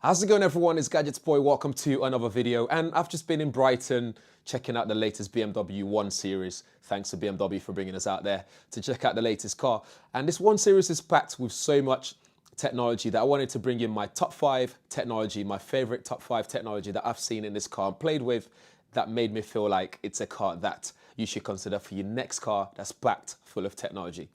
How's it going, everyone? It's Gadgets Boy. Welcome to another video. And I've just been in Brighton checking out the latest BMW 1 Series. Thanks to BMW for bringing us out there to check out the latest car. And this 1 Series is packed with so much technology that I wanted to bring in my top 5 technology, my favorite top 5 technology that I've seen in this car and played with that made me feel like it's a car that you should consider for your next car that's packed full of technology.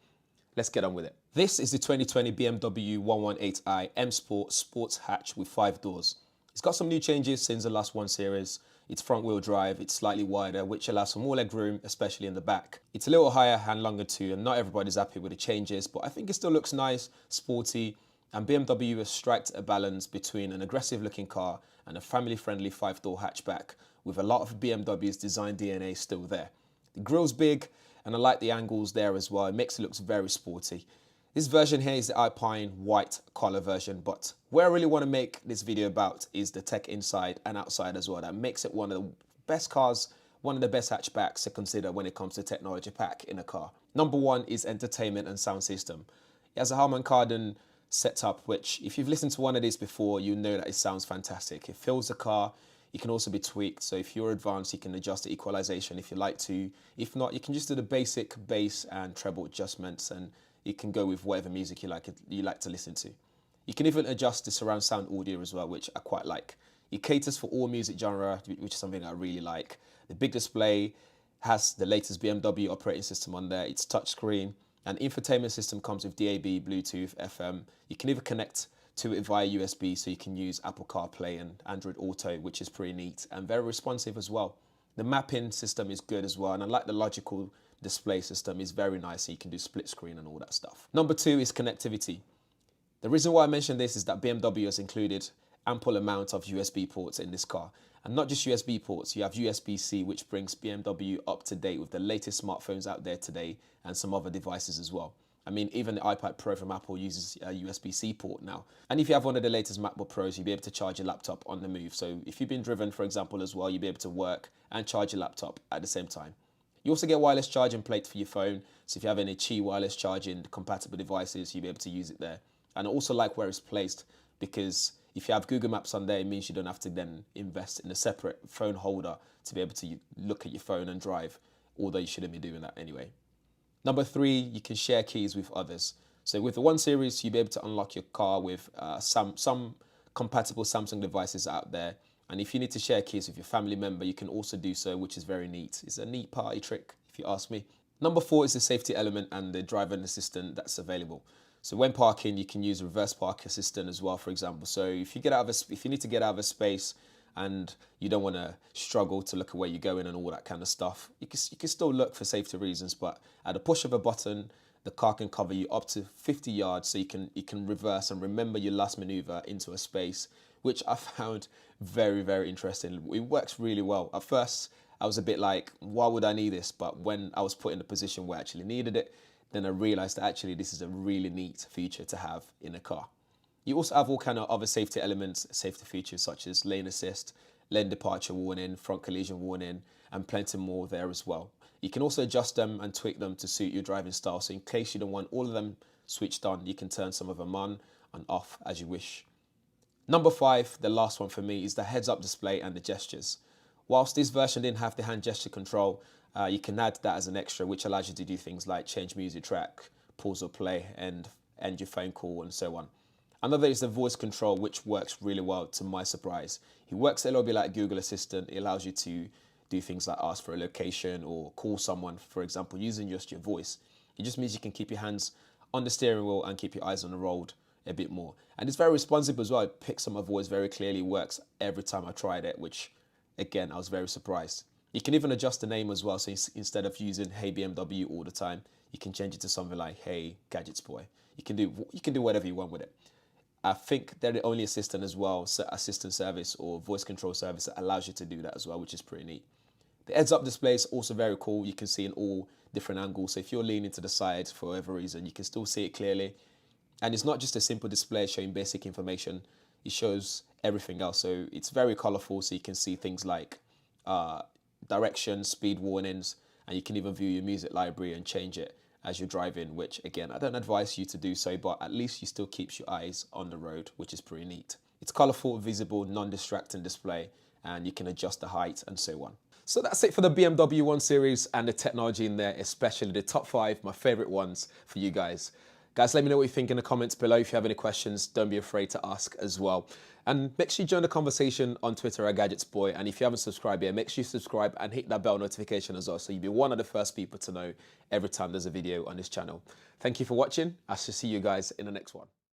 Let's get on with it. This is the 2020 BMW 118i M Sport Sports Hatch with 5 doors. It's got some new changes since the last 1 Series. It's front wheel drive, it's slightly wider, which allows for more leg room, especially in the back. It's a little higher and longer too, and not everybody's happy with the changes, but I think it still looks nice, sporty, and BMW has struck a balance between an aggressive looking car and a family friendly 5-door hatchback, with a lot of BMW's design DNA still there. The grille's big, and I like the angles there as well. It makes it look very sporty. This version here is the Alpine white color version, but where I really want to make this video about is the tech inside and outside as well. That makes it one of the best cars, one of the best hatchbacks to consider when it comes to technology pack in a car. Number 1 is entertainment and sound system. It has a Harman Kardon setup, which if you've listened to one of these before, you know that it sounds fantastic. It fills the car. It can also be tweaked, so if you're advanced, you can adjust the equalization if you like to. If not, you can just do the basic bass and treble adjustments, and you can go with whatever music you like to listen to. You can even adjust the surround sound audio as well, which I quite like. It caters for all music genre, which is something I really like. The big display has the latest BMW operating system on there. It's touchscreen, and infotainment system comes with DAB, Bluetooth, FM. You can even connect to it via USB, so you can use Apple CarPlay and Android Auto, which is pretty neat and very responsive as well. The mapping system is good as well, and I like the logical display system. Is very nice, so you can do split screen and all that stuff. Number 2 is connectivity. The reason why I mention this is that BMW has included ample amount of USB ports in this car, and not just USB ports. You have USB-C, which brings BMW up to date with the latest smartphones out there today and some other devices as well. I mean, even the iPad Pro from Apple uses a USB-C port now. And if you have one of the latest MacBook Pros, you'll be able to charge your laptop on the move. So if you've been driven, for example, as well, you'll be able to work and charge your laptop at the same time. You also get wireless charging plate for your phone. So if you have any Qi wireless charging compatible devices, you'll be able to use it there. And I also like where it's placed, because if you have Google Maps on there, it means you don't have to then invest in a separate phone holder to be able to look at your phone and drive, although you shouldn't be doing that anyway. Number 3, you can share keys with others. So with the 1 Series, you'll be able to unlock your car with some compatible Samsung devices out there. And if you need to share keys with your family member, you can also do so, which is very neat. It's a neat party trick, if you ask me. Number 4 is the safety element and the driver assistant that's available. So when parking, you can use reverse park assistant as well, for example. So if you need to get out of a space and you don't want to struggle to look at where you're going and all that kind of stuff, you can still look for safety reasons, but at the push of a button, the car can cover you up to 50 yards, so you can reverse and remember your last maneuver into a space, which I found very, very interesting. It works really well. At first, I was a bit like, why would I need this? But when I was put in a position where I actually needed it, then I realized that actually this is a really neat feature to have in a car. You also have all kind of other safety elements, safety features such as lane assist, lane departure warning, front collision warning, and plenty more there as well. You can also adjust them and tweak them to suit your driving style. So in case you don't want all of them switched on, you can turn some of them on and off as you wish. Number 5, the last one for me, is the heads-up display and the gestures. Whilst this version didn't have the hand gesture control, you can add that as an extra, which allows you to do things like change music track, pause or play, and end your phone call, and so on. Another is the voice control, which works really well to my surprise. It works a little bit like Google Assistant. It allows you to do things like ask for a location or call someone, for example, using just your voice. It just means you can keep your hands on the steering wheel and keep your eyes on the road a bit more. And it's very responsive as well. It picks up my voice very clearly. It works every time I tried it, which again, I was very surprised. You can even adjust the name as well. So instead of using Hey BMW all the time, you can change it to something like Hey Gadgets Boy. You can do whatever you want with it. I think they're the only assistant as well, assistant service or voice control service that allows you to do that as well, which is pretty neat. The heads-up display is also very cool. You can see in all different angles. So if you're leaning to the side for whatever reason, you can still see it clearly. And it's not just a simple display showing basic information. It shows everything else. So it's very colorful, so you can see things like direction, speed warnings, and you can even view your music library and change it as you're driving, which again, I don't advise you to do so, but at least you still keeps your eyes on the road, which is pretty neat. It's colourful, visible, non-distracting display, and you can adjust the height and so on. So that's it for the BMW 1 Series and the technology in there, especially the top 5, my favourite ones for you guys. Guys, let me know what you think in the comments below. If you have any questions, don't be afraid to ask as well. And make sure you join the conversation on Twitter at GadgetsBoy. And if you haven't subscribed yet, make sure you subscribe and hit that bell notification as well, so you'll be one of the first people to know every time there's a video on this channel. Thank you for watching. I shall see you guys in the next one.